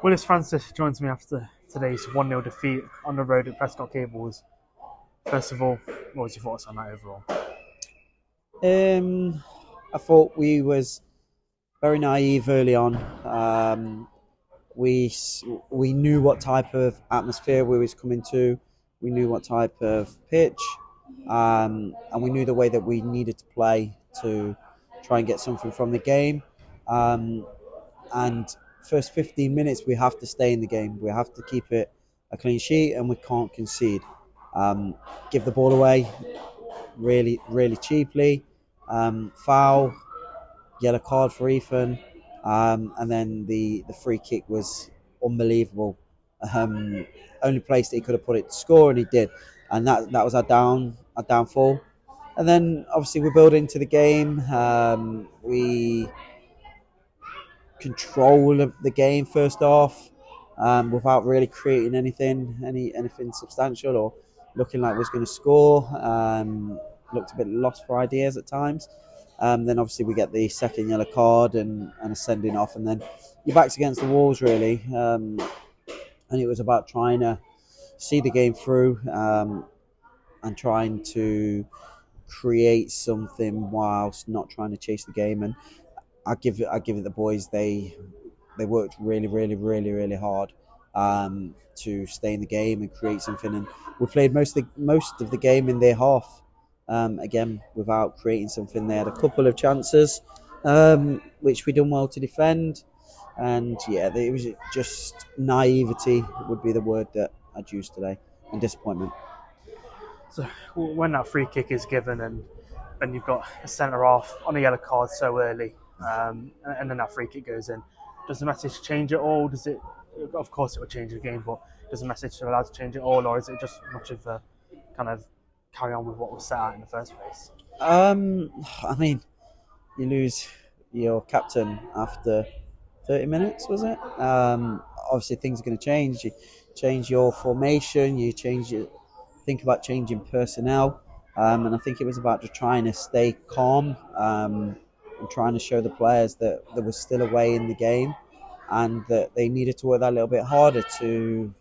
Willis Francis joins me after today's 1-0 defeat on the road at Prescot Cables. First of all, what was your thoughts on that overall? I thought we was very naive early on. We we knew what type of atmosphere we was coming to. We knew what type of pitch, and we knew the way that we needed to play to try and get something from the game. Um, and first 15 minutes, we have to stay in the game. We have to keep it a clean sheet, and we can't concede. Give the ball away really, really cheaply. Foul, yellow card for Ethan, and then the free kick was unbelievable. Only place that he could have put it to score, and he did, and that was our downfall. And then obviously we build into the game. We control of the game first off, without really creating anything substantial or looking like we was going to score. Looked a bit lost for ideas at times. Then obviously we get the second yellow card and a sending off, and then your back's against the walls really. And it was about trying to see the game through, and trying to create something whilst not trying to chase the game. And I give it the boys. They worked really, really, really, really hard, to stay in the game and create something. And we played most of the game in their half. Again, without creating something. They had a couple of chances, which we done well to defend. And yeah, it was just naivety would be the word that I'd use today, and disappointment. So when that free kick is given and you've got a centre half on a yellow card so early, and then that free kick goes in, does the message change at all? Does it? Of course, it would change the game, but does the message allow to change it all, or is it just much of a kind of carry on with what was set out in the first place? I mean, you lose your captain after 30 minutes, was it? Obviously, things are going to change. You change your formation. Think about changing personnel. And I think it was about just trying to stay calm, and trying to show the players that there was still a way in the game, and that they needed to work that little bit harder to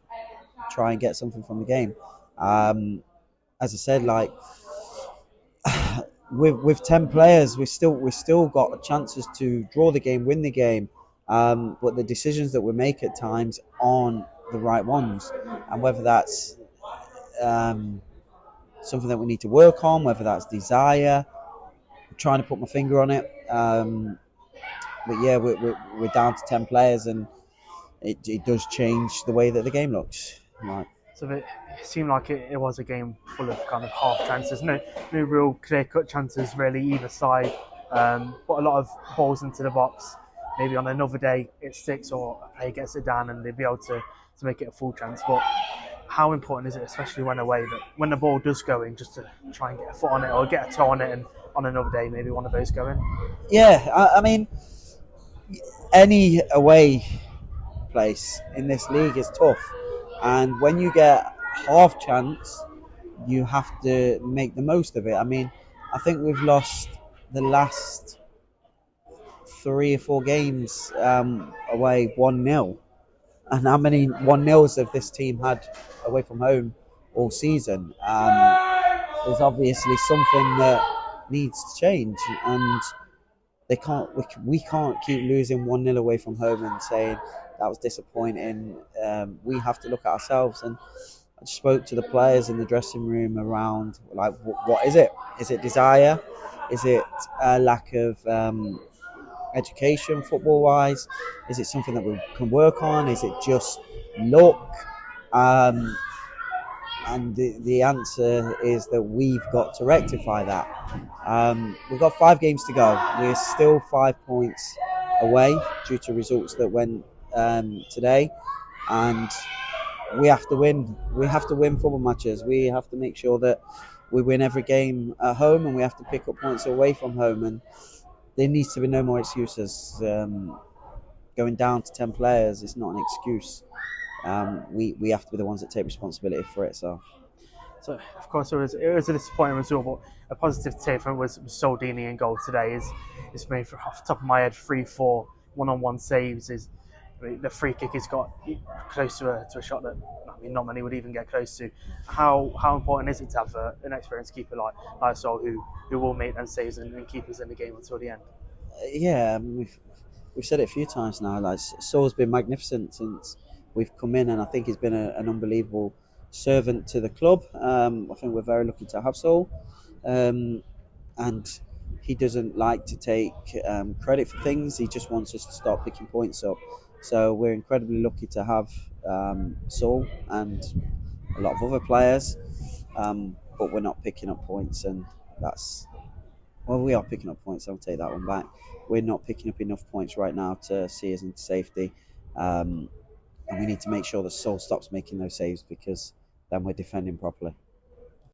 try and get something from the game. As I said, like with 10 players, we still got chances to draw the game, win the game, but the decisions that we make at times aren't the right ones, and whether that's something that we need to work on, whether that's desire, I'm trying to put my finger on it. But yeah, we're down to 10 players, and it does change the way that the game looks. Right. So it seemed like it was a game full of kind of half chances, no real clear cut chances really either side. Put a lot of balls into the box. Maybe on another day it sticks, or a player gets it down and they'd be able to make it a full chance. But how important is it, especially when away, that when the ball does go in, just to try and get a foot on it or get a toe on it, and on another day maybe one of those go in? Yeah, I mean, any away place in this league is tough, and when you get half chance, you have to make the most of it. I mean, I think we've lost the last 3 or 4 games, away 1-0. And how many 1-0s have this team had away from home all season? There's obviously something that needs to change, and they can't. We can't keep losing 1-0 away from home and saying that was disappointing. We have to look at ourselves. And I just spoke to the players in the dressing room around, like, what is it? Is it desire? Is it a lack of education football wise? Is it something that we can work on? Is it just luck? And the answer is that we've got to rectify that. We've got 5 games to go. We're still 5 points away due to results that went, today, and we have to win. We have to win football matches. We have to make sure that we win every game at home, and we have to pick up points away from home. And there needs to be no more excuses. Going down to 10 players is not an excuse. We have to be the ones that take responsibility for it. So So of course it was a disappointing result, but a positive take from it was Soldini in goal today. Is made, off the top of my head, 3-4 one-on-one saves. Is the free kick he's got close to a shot that I mean not many would even get close to. How important is it to have an experienced keeper like Sol who will make them saves and keep us in the game until the end? Yeah, we've said it a few times now. Like Saul's been magnificent since we've come in, and I think he's been an unbelievable servant to the club. I think we're very lucky to have Saul, and he doesn't like to take credit for things. He just wants us to start picking points up. So we're incredibly lucky to have Saul and a lot of other players, but we're not picking up points, and that's well, we are picking up points. I'll take that one back. We're not picking up enough points right now to see us into safety, and we need to make sure that Saul stops making those saves because then we're defending properly.